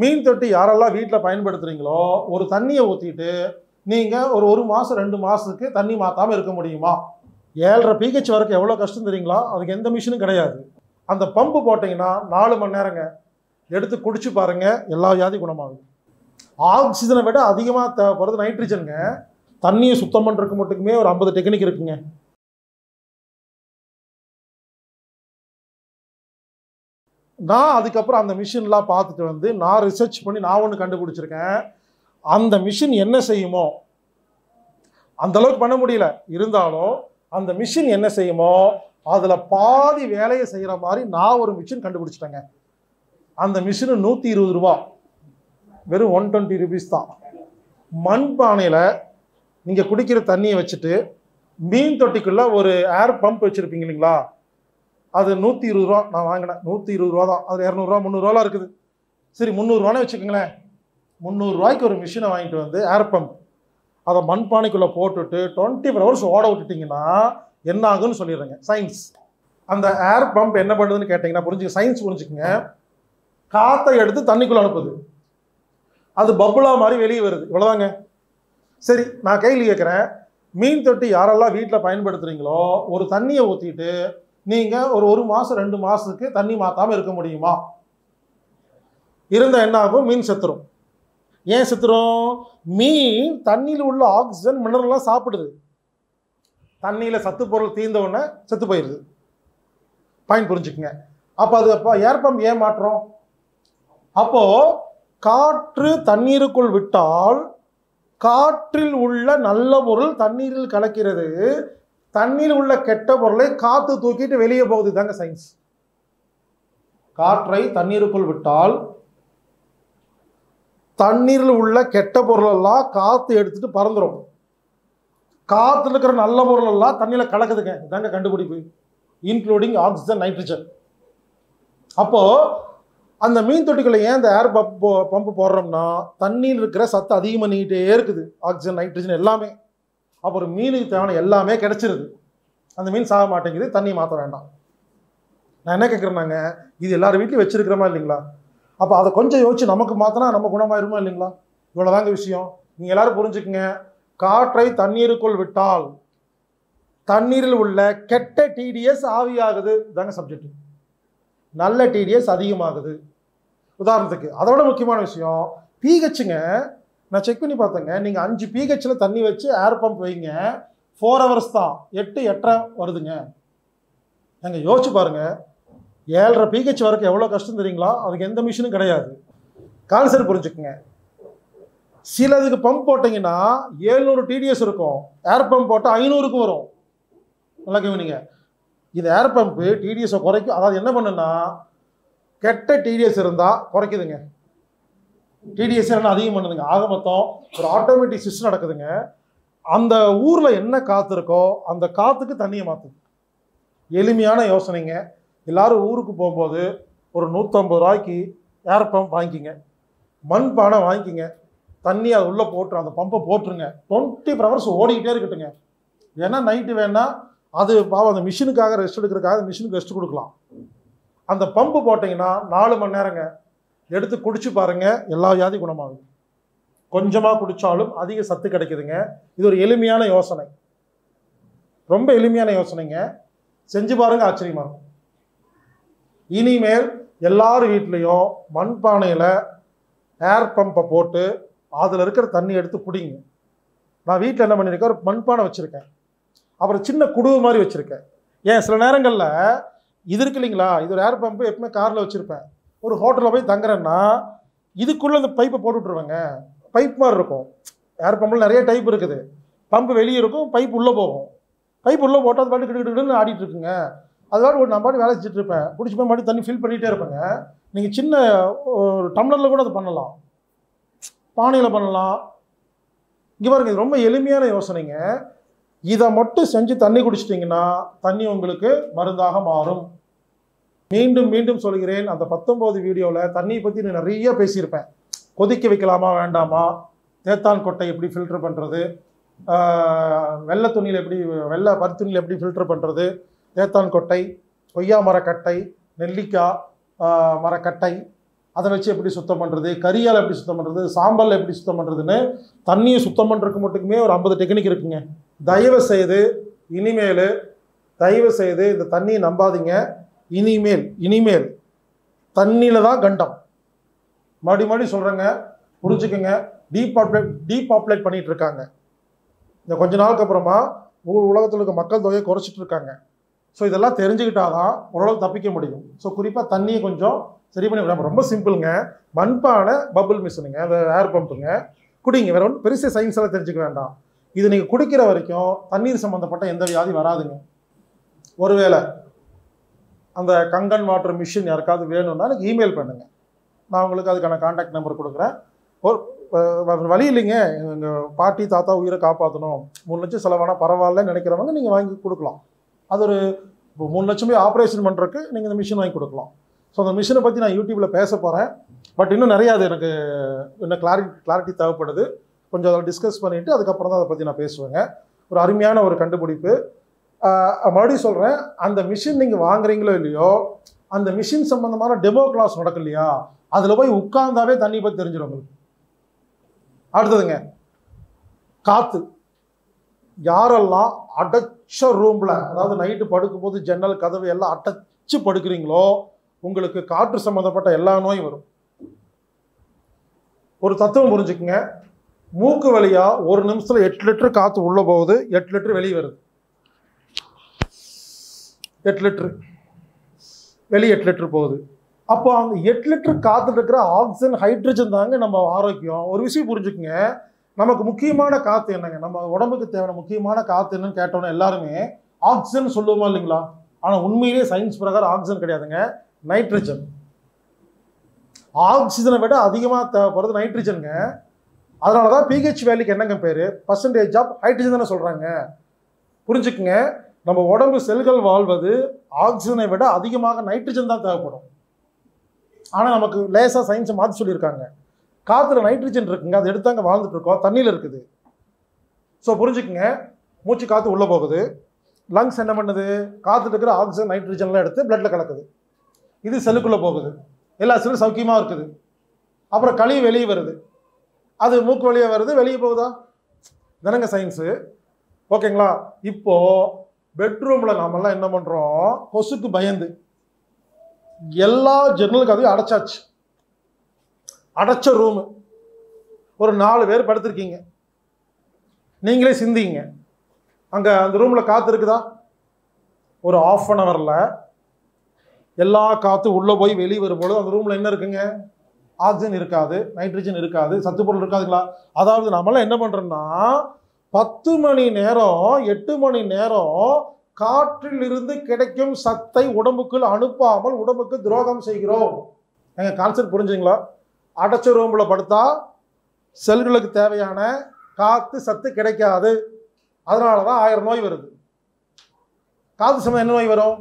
மீன் தொட்டி யாரெல்லாம் வீட்டில் பயன்படுத்துகிறீங்களோ ஒரு தண்ணியை ஊற்றிட்டு நீங்கள் ஒரு மாதம் 2 மாதத்துக்கு தண்ணி மாற்றாமல் இருக்க முடியுமா? 7.5 pH வரைக்கும் எவ்வளோ கஷ்டம் தெரியுங்களா? அதுக்கு எந்த மிஷினும் கிடையாது. அந்த பம்பு போட்டிங்கன்னா 4 மணி நேரங்க எடுத்து குடிச்சு பாருங்கள், எல்லா வியாதி குணமாகும். ஆக்சிஜனை விட அதிகமாக தேவைப்படுறது நைட்ரஜனுங்க. தண்ணியை சுத்தம் பண்ணுறதுக்கு மட்டுக்குமே ஒரு 50 டெக்னிக் இருக்குங்க. நான் அதுக்கப்புறம் அந்த மிஷின்லாம் பார்த்துட்டு வந்து நான் ரிசர்ச் பண்ணி நான் ஒன்று கண்டுபிடிச்சிருக்கேன். அந்த மிஷின் என்ன செய்யுமோ அந்த அளவுக்கு பண்ண முடியல, இருந்தாலும் அந்த மிஷின் என்ன செய்யுமோ அதில் பாதி வேலையை செய்கிற மாதிரி நான் ஒரு மிஷின் கண்டுபிடிச்சிட்டேங்க. அந்த மிஷினு 120 ரூபா, வெறும் 120 rupees தான். மண்பானையில் நீங்கள் குடிக்கிற தண்ணியை வச்சுட்டு மீன் தொட்டிக்குள்ளே ஒரு ஏர் பம்ப் வச்சுருப்பீங்க இல்லைங்களா, அது 120 ரூபா நான் வாங்கினேன். 120 ரூபா தான். அது 200 ரூபா 300 ரூபாலாம் இருக்குது. சரி 300 ரூபானே வச்சுக்கோங்களேன். 300 ரூபாய்க்கு ஒரு மிஷினை வாங்கிட்டு வந்து ஏர் பம்ப் அதை மண்பானைக்குள்ளே போட்டுட்டு 24 hours ஓட விட்டுட்டிங்கன்னா என்ன ஆகுன்னு சொல்லிடுறேங்க. சயின்ஸ். அந்த ஏர் பம்ப் என்ன பண்ணுதுன்னு கேட்டிங்கன்னா புரிஞ்சுக்க, சயின்ஸ் புரிஞ்சுக்குங்க. காற்றை எடுத்து தண்ணிக்குள்ளே அனுப்புது, அது பப்புலா மாதிரி வெளியே வருது, இவ்வளோதாங்க. சரி நான் கையில் கேட்குறேன், மீன் தொட்டி யாரெல்லாம் வீட்டில் பயன்படுத்துகிறீங்களோ ஒரு தண்ணியை ஊற்றிட்டு நீங்கள் ஒரு மாதம் 2 மாதத்துக்கு தண்ணி மாற்றாமல் இருக்க முடியுமா? இருந்தால் என்ன ஆகும்? மீன் செத்துரும். ஏன் செத்துரும்? மீன் தண்ணியில் உள்ள ஆக்சிஜன் மினரல்லாம் சாப்பிடுது. தண்ணியில் சத்து பொருள் தீர்ந்த உடனே செத்து போயிடுது. பாயிண்ட் புரிஞ்சுக்குங்க. அப்போ அது ஏர் பம்ப் ஏன் மாற்றோம்? அப்போது காற்று தண்ணீருக்குள் விட்டால் காற்றில் உள்ள நல்ல பொருள் தண்ணீரில் கலக்கிறது, தண்ணீர் உள்ள கெட்ட பொருளை காற்று தூக்கிட்டு வெளியே போகுது. தாங்க சயின்ஸ். காற்றை தண்ணீருக்குள் விட்டால் தண்ணீரில் உள்ள கெட்ட பொருளெல்லாம் காற்று எடுத்துட்டு பறந்துடும், காற்றுல இருக்கிற நல்ல பொருள் எல்லாம் தண்ணியில் கலக்குதுங்க. இதாங்க கண்டுபிடிப்பு, இன்க்ளூடிங் ஆக்சிஜன், நைட்ரஜன். அப்போ அந்த மீன் தொட்டிக்குள்ள ஏன் இந்த ஏர் பம்பு போடுறோம்னா தண்ணியில் இருக்கிற சத்து அதிகம் பண்ணிக்கிட்டே இருக்குது, ஆக்சிஜன் நைட்ரஜன் எல்லாமே. அப்புறம் மீனுக்கு தேவையான எல்லாமே கிடைச்சிருது, அந்த மீன் சாக மாட்டேங்குது, தண்ணியை மாற்ற வேண்டாம். நான் என்ன கேட்குறேன்னாங்க, இது எல்லாரும் வீட்லையும் வச்சிருக்கிறோமா இல்லைங்களா? அப்போ அதை கொஞ்சம் யோசிச்சு நமக்கு மாற்றினா நம்ம குணமாயிருமா இல்லைங்களா? இவ்வளோதாங்க விஷயம். நீங்கள் எல்லாரும் புரிஞ்சுக்குங்க. காற்றை தண்ணீருக்குள் விட்டால் தண்ணீரில் உள்ள கெட்ட டிடிஎஸ் ஆவியாகுது, இதாங்க சப்ஜெக்ட். நல்ல டிடிஎஸ் அதிகமாகுது. உதாரணத்துக்கு அதோட முக்கியமான விஷயம் பிஹெச்சுங்க. நான் செக் பண்ணி பார்த்தேங்க, நீங்கள் 5 pHல தண்ணி வச்சு ஏர் பம்ப் வைங்க, 4 hours தான், 8-8.5 வருதுங்க. நாங்கள் யோசிச்சு பாருங்கள், 7.5 pH வரைக்கும் எவ்வளோ கஷ்டம் தெரியுங்களா? அதுக்கு எந்த மிஷினும் கிடையாது. கான்செப்ட் புரிஞ்சுக்குங்க. சிலதுக்கு பம்ப் போட்டிங்கன்னா 700 TDS இருக்கும், ஏர் பம்ப் போட்டால் 500க்கு வரும். நல்லா கவனிங்க. இது ஏர் பம்ப்பு டிடிஎஸை குறைக்கும். அதாவது என்ன பண்ணுன்னா, கெட்ட டிடிஎஸ் இருந்தால் குறைக்குதுங்க, டிடிஎஸ் என்ன அதிகம் பண்ணுதுங்க. ஆக மொத்தம் ஒரு ஆட்டோமேட்டிக் சிஸ்டம் நடக்குதுங்க. அந்த ஊரில் என்ன காற்று இருக்கோ அந்த காற்றுக்கு தண்ணியை மாற்றுது. எளிமையான யோசனைங்க. எல்லாரும் ஊருக்கு போகும்போது ஒரு 150 ரூபாய்க்கு ஏர் பம்ப் வாங்கிக்கிங்க, மண்பானை வாங்கிக்கிங்க, தண்ணி அது உள்ளே போட்டுரு, அந்த பம்பை போட்டுருங்க, 24 hours ஓடிக்கிட்டே இருக்கட்டுங்க. ஏன்னா நைட்டு வேணா அது பாவம் அந்த மிஷினுக்காக ரெஸ்ட் எடுக்கிறதுக்காக மிஷினுக்கு ரெஸ்ட் கொடுக்கலாம். அந்த பம்பு போட்டிங்கன்னா 4 மணி நேரங்க எடுத்து குடிச்சு பாருங்க, எல்லா வியாதி குணமாகும். கொஞ்சமாக குடித்தாலும் அதிக சத்து கிடைக்குதுங்க. இது ஒரு எளிமையான யோசனை, ரொம்ப எளிமையான யோசனைங்க. செஞ்சு பாருங்க, ஆச்சரியமா இருக்கும். இனிமேல் எல்லார் வீட்லேயும் மண்பானையில் ஏர் பம்பை போட்டு அதில் இருக்கிற தண்ணி எடுத்து குடிங்க. நான் வீட்டில் என்ன பண்ணியிருக்கேன், ஒரு மண்பானை வச்சுருக்கேன், அப்புறம் சின்ன குடுவை மாதிரி வச்சுருக்கேன். ஏன் சில நேரங்களில் இது இருக்கு இல்லைங்களா, இது ஒரு ஏர் பம்பு எப்பவுமே காரில் வச்சுருப்பேன். ஒரு ஹோட்டலில் போய் தங்குறேன்னா இதுக்குள்ளே அந்த பைப்பை போட்டு விட்ருவேங்க. பைப் மாதிரி இருக்கும். ஏர் பம்பில் நிறைய டைப் இருக்குது. பம்பு வெளியே இருக்கும், பைப் உள்ளே போகும். பைப் உள்ளே போட்டால் அது பாட்டு கிட்டுக்கிட்டுன்னு ஆடிட்டு இருக்குங்க. அதுவாட்டு ஒரு நான் பாட்டு வேலை செஞ்சுட்டு இருப்பேன், பிடிச்சி போய் மாட்டி தண்ணி ஃபில் பண்ணிகிட்டே இருப்பேங்க. நீங்கள் சின்ன ஒரு டம்ளரில் கூட அது பண்ணலாம், பானையில் பண்ணலாம். இங்கே பாருங்க, இது ரொம்ப எளிமையான யோசனைங்க. இதை மட்டும் செஞ்சு தண்ணி குடிச்சிட்டிங்கன்னா தண்ணி உங்களுக்கு மருந்தாக மாறும். மீண்டும் மீண்டும் சொல்கிறேன், அந்த 19 வீடியோவில் தண்ணியை பற்றி நான் நிறைய பேசியிருப்பேன். கொதிக்க வைக்கலாமா வேண்டாமா, தேத்தான் கொட்டை எப்படி ஃபில்டர் பண்ணுறது, வெள்ளை துணியில் எப்படி, வெள்ளை பருத்துணியில் எப்படி ஃபில்டர் பண்ணுறது, தேத்தான் கொட்டை, கொய்யா மரக்கட்டை, நெல்லிக்காய் மரக்கட்டை, அதை வச்சு எப்படி சுத்தம் பண்ணுறது, கரியால் எப்படி சுத்தம் பண்ணுறது, சாம்பல் எப்படி சுத்தம் பண்ணுறதுன்னு தண்ணியை சுத்தம் பண்ணுறதுக்கு மட்டுக்குமே ஒரு 50 டெக்னிக் இருக்குங்க. தயவு செய்து இந்த தண்ணியை நம்பாதீங்க. இனிமேல் தண்ணியில் தான் கண்டம். மறுபடி சொல்கிறேங்க, புரிஞ்சுக்கோங்க. டீபாப்புலேட் பண்ணிகிட்டு இருக்காங்க. இந்த கொஞ்ச நாளுக்கு அப்புறமா உலகத்தில் இருக்க மக்கள் தொகையை குறைச்சிட்டு இருக்காங்க. ஸோ இதெல்லாம் தெரிஞ்சுக்கிட்டாதான் ஓரளவு தப்பிக்க முடியும். ஸோ குறிப்பாக தண்ணியை கொஞ்சம் சரி பண்ணி விடாம, ரொம்ப சிம்பிளுங்க. மண்பானை பபுள் மிஷினுங்க, அந்த ஏர் பம்புங்க, குடிங்க. வேற ஒன்றும் பெருசு சயின்ஸ் எல்லாம் தெரிஞ்சுக்க வேண்டாம். இது நீங்கள் குடிக்கிற வரைக்கும் தண்ணீர் சம்மந்தப்பட்ட எந்த வியாதி வராதுங்க. ஒருவேளை அந்த கங்கன் வாட்டர் மிஷின் யாருக்காவது வேணும்னா எனக்கு இமெயில் பண்ணுங்கள். நான் உங்களுக்கு அதுக்கான கான்டாக்ட் நம்பர் கொடுக்குறேன். ஒரு வழி இல்லைங்க, எங்கள் பாட்டி தாத்தா உயிரை காப்பாற்றணும், 3 லட்சம் செலவானா பரவாயில்லன்னு நினைக்கிறவங்க நீங்கள் வாங்கி கொடுக்கலாம். அது ஒரு 3 லட்சம் போய் ஆப்ரேஷன் பண்ணுறதுக்கு நீங்கள் இந்த மிஷின் வாங்கி கொடுக்கலாம். ஸோ அந்த மிஷினை பற்றி நான் யூடியூப்பில் பேச போகிறேன். பட் இன்னும் நிறையா அது எனக்கு இன்னும் கிளாரிட்டி தேவைப்படுது. கொஞ்சம் அதை டிஸ்கஸ் பண்ணிவிட்டு அதுக்கப்புறம் தான் அதை பற்றி நான் பேசுவேங்க. ஒரு அருமையான ஒரு கண்டுபிடிப்பு. மறுபடியும் சொல்கிறேன், அந்த மிஷின் நீங்கள் வாங்குறீங்களோ இல்லையோ, அந்த மிஷின் சம்மந்தமான டெமோ கிளாஸ் நடக்கும் இல்லையா, அதில் போய் உட்கார்ந்தாவே தண்ணி பற்றி தெரிஞ்சிடும் உங்களுக்கு. அடுத்ததுங்க, காற்று. யாரெல்லாம் அடைச்ச ரூமில், அதாவது நைட்டு படுக்கும்போது ஜன்னல் கதவு எல்லாம் அடைச்சு படுக்கிறீங்களோ, உங்களுக்கு காற்று சம்மந்தப்பட்ட எல்லா நோயும் வரும். ஒரு தத்துவம் புரிஞ்சுக்குங்க. மூக்கு வழியா ஒரு நிமிஷத்தில் 8 லிட்டர் காற்று உள்ளே போகுது, 8 லிட்டர் வெளியே வருது. 8 லிட்டர் வெளியே 8 லிட்டர் போகுது. அப்போ அந்த 8 லிட்டர் காற்றுல இருக்கிற ஆக்சிஜன், ஹைட்ரஜன் தாங்க நம்ம ஆரோக்கியம். ஒரு விஷயம் புரிஞ்சுக்குங்க, நமக்கு முக்கியமான காற்று என்னங்க, நம்ம உடம்புக்கு தேவையான முக்கியமான காற்று என்னன்னு கேட்டோன்னா எல்லாருமே ஆக்சிஜன் சொல்லுவோமா இல்லைங்களா? ஆனால் உண்மையிலேயே சயின்ஸ் பிரகாரம் ஆக்சிஜன் கிடையாதுங்க, நைட்ரஜன். ஆக்சிஜனை விட அதிகமாக தேவைப்படுறது நைட்ரஜனுங்க. அதனால தான் pH வேல்யூக்கு என்னங்க பேர்? பர்சன்டேஜ் ஆஃப் ஹைட்ரஜன் தானே சொல்கிறாங்க. புரிஞ்சுக்குங்க, நம்ம உடம்பு செல்கள் வாழ்வது ஆக்சிஜனை விட அதிகமாக நைட்ரஜன் தான் தேவைப்படும். ஆனால் நமக்கு லேசாக சயின்ஸை மாற்றி சொல்லியிருக்காங்க. காற்றுல நைட்ரஜன் இருக்குங்க, அதை எடுத்தாங்க வாழ்ந்துட்டு இருக்கோம், தண்ணியில் இருக்குது. ஸோ புரிஞ்சுக்குங்க, மூச்சு காற்று உள்ளே போகுது, லங்ஸ் என்ன பண்ணுது, காற்றுல இருக்கிற ஆக்சிஜன் நைட்ரஜன்லாம் எடுத்து பிளட்டில் கலக்குது. இது செல்லுக்குள்ளே போகுது, எல்லா செல்லும் சௌக்கியமாக இருக்குது. அப்புறம் கழிவு வெளியே வருது, அது மூக்கு வழியாக வருது, வெளியே போகுதா? தானங்க சயின்ஸு. ஓகேங்களா? இப்போது பெட்ரூமில் நாமெல்லாம் என்ன பண்ணுறோம், கொசுக்கு பயந்து எல்லா ஜன்னலுக்கு அதையும் அடைச்சாச்சு. அடைச்ச ரூமு, ஒரு 4 பேர் படுத்திருக்கீங்க, நீங்களே சிந்திங்க. அங்கே அந்த ரூமில் காற்று இருக்குதா? ஒரு 1/2 ஹவரில் எல்லா காற்று உள்ளே போய் வெளியே வரும்போது அந்த ரூமில் என்ன இருக்குங்க? ஆக்சிஜன் இருக்காது, நைட்ரஜன் இருக்காது, சத்துப்பொருள் இருக்காதுங்களா? அதாவது நம்மளாம் என்ன பண்ணுறோம்னா 10 மணி நேரம் 8 மணி நேரம் காற்றில் இருந்து கிடைக்கும் சத்தை உடம்புக்குள் அனுப்பாமல் உடம்புக்கு துரோகம் செய்கிறோம். எங்கள் கான்செப்ட் புரிஞ்சுங்களா? அடைச்ச ரூமில் படுத்தா செல்களுக்கு தேவையான காற்று சத்து கிடைக்காது. அதனால தான் 1000 நோய் வருது. காற்று சமயம் என்ன நோய் வரும்?